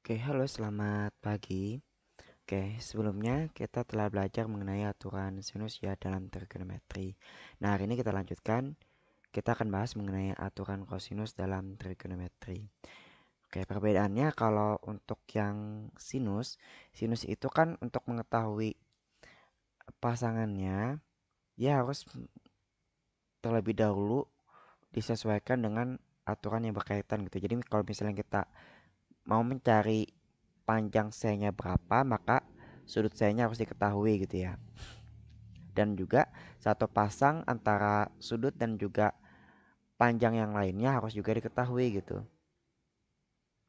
Oke, halo, selamat pagi. Oke, sebelumnya kita telah belajar mengenai aturan sinus ya dalam trigonometri. Nah, hari ini kita lanjutkan. Kita akan bahas mengenai aturan kosinus dalam trigonometri. Oke, perbedaannya kalau untuk yang sinus, sinus itu kan untuk mengetahui pasangannya, ya harus terlebih dahulu disesuaikan dengan aturan yang berkaitan gitu. Jadi kalau misalnya kita mau mencari panjang C-nya berapa, maka sudut C-nya harus diketahui gitu ya. Dan juga satu pasang antara sudut dan juga panjang yang lainnya harus juga diketahui gitu.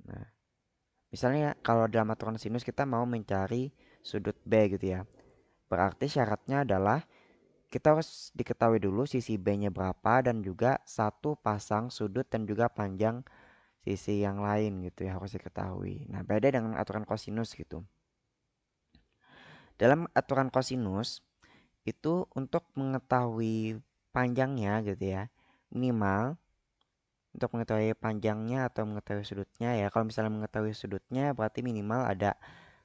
Nah, misalnya kalau dalam aturan sinus kita mau mencari sudut B gitu ya. Berarti syaratnya adalah kita harus diketahui dulu sisi B-nya berapa dan juga satu pasang sudut dan juga panjang sisi yang lain gitu ya harus diketahui. Nah, beda dengan aturan kosinus gitu. Dalam aturan kosinus itu untuk mengetahui panjangnya gitu ya, minimal untuk mengetahui panjangnya atau mengetahui sudutnya ya, kalau misalnya mengetahui sudutnya berarti minimal ada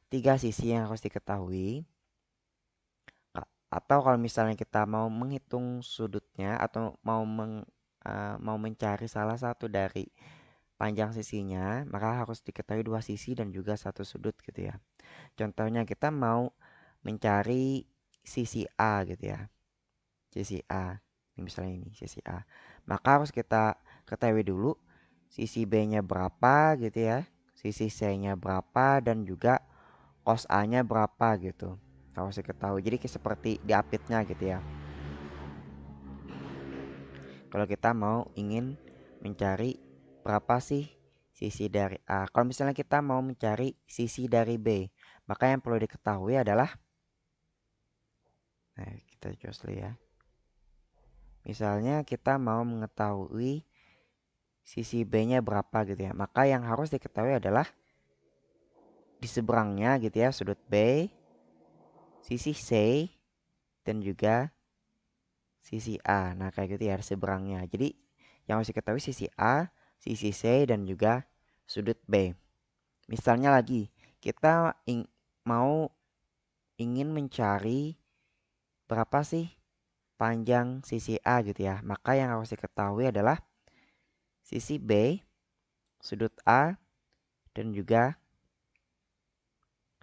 tiga sisi yang harus diketahui. Atau kalau misalnya kita mau menghitung sudutnya atau mau mencari salah satu dari panjang sisinya, maka harus diketahui dua sisi dan juga satu sudut gitu ya. Contohnya kita mau mencari sisi A gitu ya, sisi A. Ini misalnya ini sisi A. Maka harus kita ketahui dulu sisi B-nya berapa gitu ya, sisi C-nya berapa dan juga cos A-nya berapa gitu. Harus diketahui. Jadi seperti di apitnya gitu ya. Kalau kita mau ingin mencari berapa sih sisi dari A. Kalau misalnya kita mau mencari sisi dari B, maka yang perlu diketahui adalah, nah kita cus dulu ya. Misalnya kita mau mengetahui sisi B-nya berapa gitu ya. Maka yang harus diketahui adalah di seberangnya gitu ya, sudut B, sisi C, dan juga sisi A. Nah, kayak gitu ya, di seberangnya. Jadi, yang harus diketahui sisi A, sisi C, dan juga sudut B. Misalnya lagi, kita mau ingin mencari berapa sih panjang sisi A gitu ya. Maka yang harus diketahui adalah sisi B, sudut A, dan juga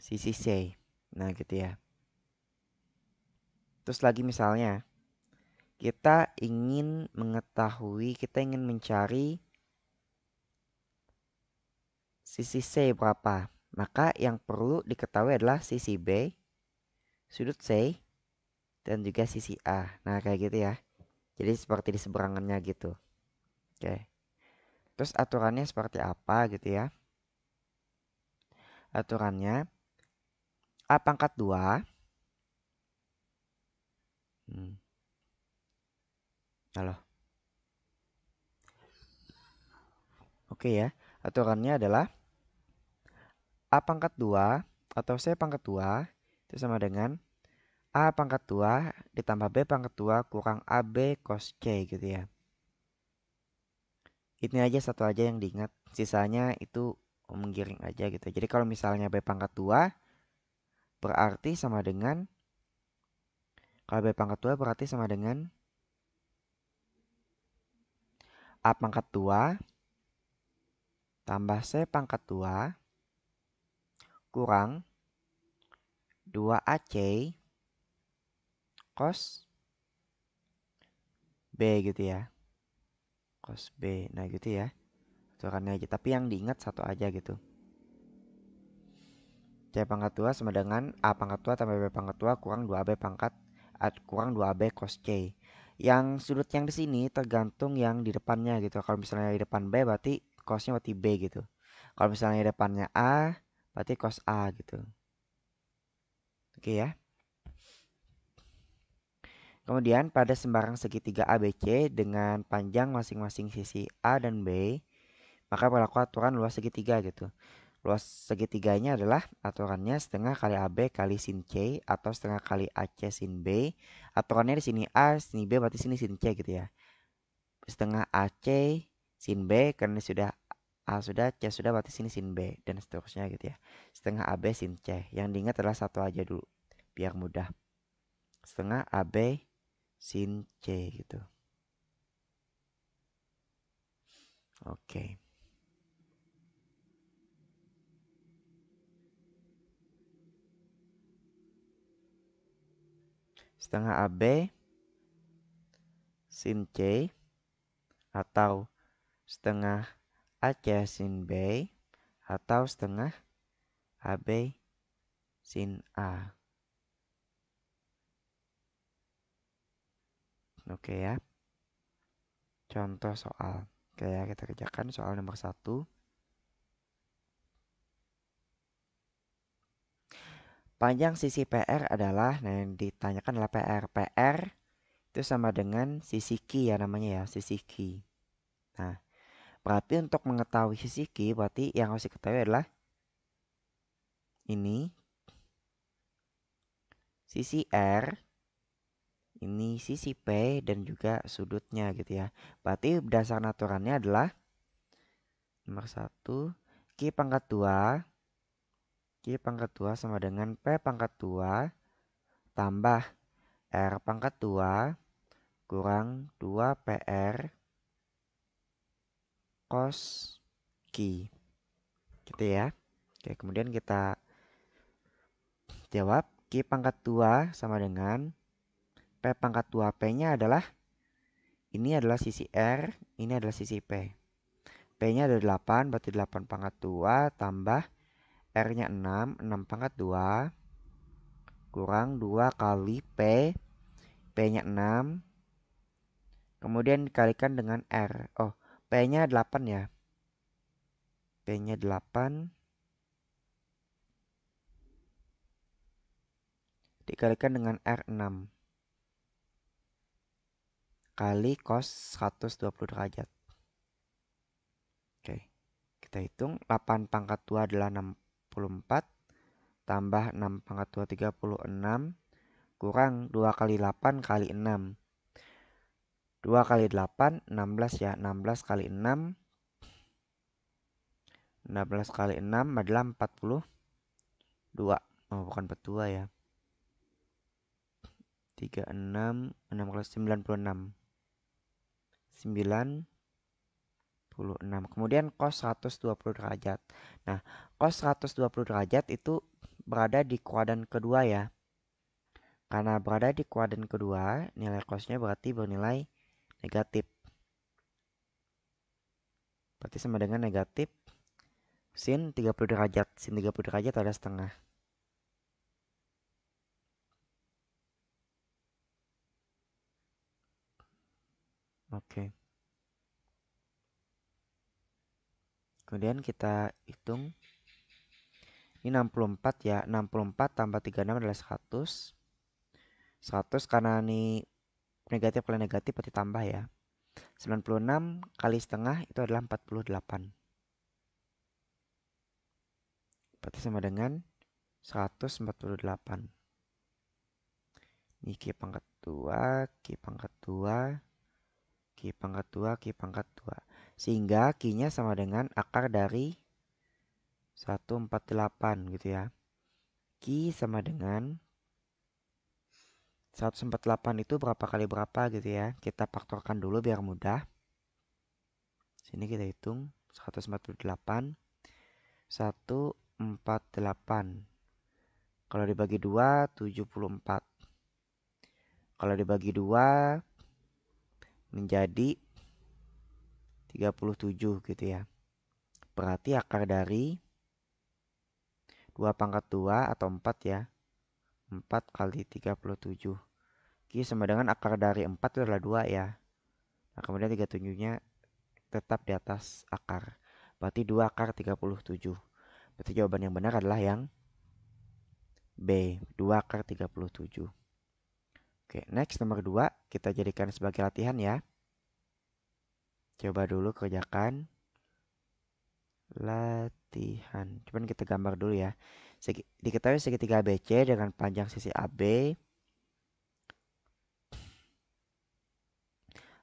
sisi C. Nah, gitu ya. Terus lagi misalnya, kita ingin mencari sisi C berapa. Maka yang perlu diketahui adalah sisi B, sudut C, dan juga sisi A. Nah, kayak gitu ya. Jadi seperti di seberangannya gitu. Oke. Terus aturannya seperti apa gitu ya. Aturannya A pangkat 2. Halo. Oke ya. Aturannya adalah A pangkat 2 atau C pangkat 2 itu sama dengan A pangkat 2 ditambah B pangkat 2 kurang AB cos C gitu ya. Ini aja satu aja yang diingat. Sisanya itu menggiring aja gitu. Jadi kalau misalnya B pangkat 2 berarti sama dengan, kalau B pangkat 2 berarti sama dengan A pangkat 2 tambah C pangkat 2 kurang 2AC cos B gitu ya. Cos B. Nah gitu ya. Aturannya aja. Tapi yang diingat satu aja gitu. C pangkat 2 sama dengan A pangkat 2 tambah B pangkat 2 kurang 2AB kurang 2AB cos C. Yang sudut yang di sini tergantung yang di depannya gitu. Kalau misalnya di depan B berarti cosnya berarti B gitu. Kalau misalnya di depannya A berarti cos A gitu. Oke ya. Kemudian pada sembarang segitiga ABC dengan panjang masing-masing sisi A dan B, maka berlaku aturan luas segitiga gitu. Luas segitiganya adalah aturannya setengah kali AB kali sin C atau setengah kali AC sin B. Aturannya di sini A, sini B, berarti sini sin C gitu ya. Setengah AC sin B karena sudah A sudah, C sudah, berarti sini sin B, dan seterusnya gitu ya. Setengah AB sin C. Yang diingat adalah satu aja dulu, biar mudah. Setengah AB sin C gitu. Oke. Setengah AB sin C atau setengah AC sin B atau setengah AB sin A. Oke ya. Contoh soal. Oke ya, kita kerjakan soal nomor 1. Panjang sisi PR adalah, nah yang ditanyakan adalah PR. PR itu sama dengan sisi Q ya namanya ya, sisi Q. Nah, berarti untuk mengetahui sisi Q, berarti yang harus diketahui adalah ini sisi R, ini sisi P, dan juga sudutnya gitu ya. Berarti berdasarkan aturannya adalah nomor 1, Q pangkat 2, Q pangkat 2 sama dengan P pangkat 2 tambah R pangkat 2 kurang 2 PR cos Q. Gitu ya. Oke, kemudian kita jawab Q pangkat 2 sama dengan P pangkat 2. P-nya adalah, ini adalah sisi R, ini adalah sisi P. P-nya ada 8, berarti 8 pangkat 2 tambah R-nya 6, 6 pangkat 2 kurang 2 kali P. P-nya 6. Kemudian dikalikan dengan R. Oh, P-nya 8 ya. P-nya 8 dikalikan dengan R6 kali cos 120 derajat. Oke, kita hitung 8 pangkat 2 adalah 64 tambah 6 pangkat 2 36 kurang 2 kali 8 kali 6. 2 kali 8 16 ya, 16 kali 6 16 kali 6 adalah 42. Oh, bukan 42 ya. 36 6 kali 96. 96. Kemudian cos 120 derajat. Nah, cos 120 derajat itu berada di kuadran kedua ya. Karena berada di kuadran kedua, nilai cosnya berarti bernilai negatif. Berarti sama dengan negatif sin 30 derajat. Sin 30 derajat ada setengah. Oke. Kemudian kita hitung. Ini 64 ya. 64 tambah 36 adalah 100. 100 karena ini negatif kali negatif berarti tambah ya. 96 kali setengah itu adalah 48. Berarti sama dengan 148. Ini Q pangkat 2, Q pangkat 2, Q pangkat 2, Q pangkat 2. Sehingga Q-nya sama dengan akar dari 148 gitu ya. Q sama dengan 148 itu berapa kali berapa gitu ya. Kita faktorkan dulu biar mudah. Sini kita hitung 148. 148. Kalau dibagi 2, 74. Kalau dibagi 2 menjadi 37 gitu ya. Berarti akar dari 2 pangkat 2 atau 4 ya. 4 kali 37. Oke, sama dengan akar dari 4 itu adalah 2 ya. Nah, kemudian 37-nya tetap di atas akar. Berarti 2 akar 37. Berarti jawaban yang benar adalah yang B, 2 akar 37. Oke, next nomor 2 kita jadikan sebagai latihan ya. Coba dulu kerjakan. Latihan. Cuman kita gambar dulu ya. Diketahui segitiga ABC dengan panjang sisi AB.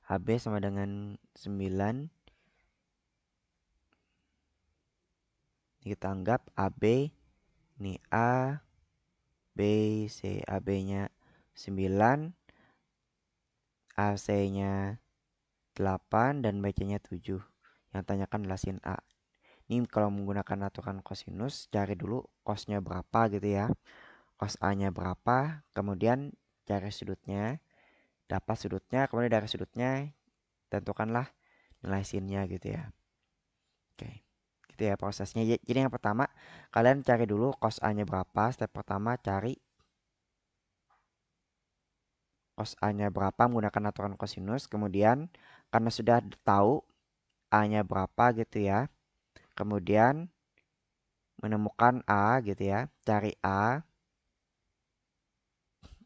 AB sama dengan 9. Kita anggap AB, ini A, B, C. AB-nya 9, AC-nya 8, dan BC-nya 7. Yang tanyakan adalah sin A. Ini kalau menggunakan aturan kosinus, cari dulu cosnya berapa gitu ya. Cos A-nya berapa, kemudian cari sudutnya, dapat sudutnya, kemudian dari sudutnya tentukanlah nilai sinnya gitu ya. Oke, gitu ya prosesnya. Jadi yang pertama, kalian cari dulu cos A-nya berapa. Step pertama cari cos A-nya berapa menggunakan aturan kosinus. Kemudian karena sudah tahu A-nya berapa gitu ya. Kemudian menemukan A gitu ya. Cari A,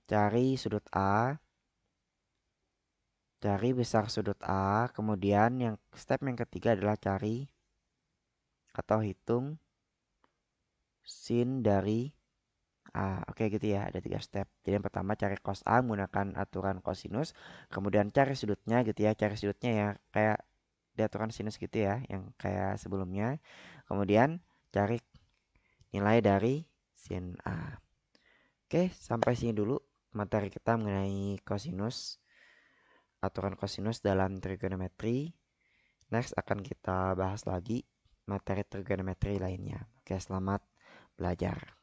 cari sudut A, cari besar sudut A. Kemudian step yang ketiga adalah cari atau hitung sin dari oke gitu ya, ada 3 step. Jadi yang pertama cari cos A menggunakan aturan kosinus, kemudian cari sudutnya gitu ya, cari sudutnya ya kayak di aturan sinus gitu ya, yang kayak sebelumnya. Kemudian cari nilai dari sin A. Oke, sampai sini dulu materi kita mengenai kosinus, aturan kosinus dalam trigonometri. Next akan kita bahas lagi materi trigonometri lainnya. Oke, selamat belajar.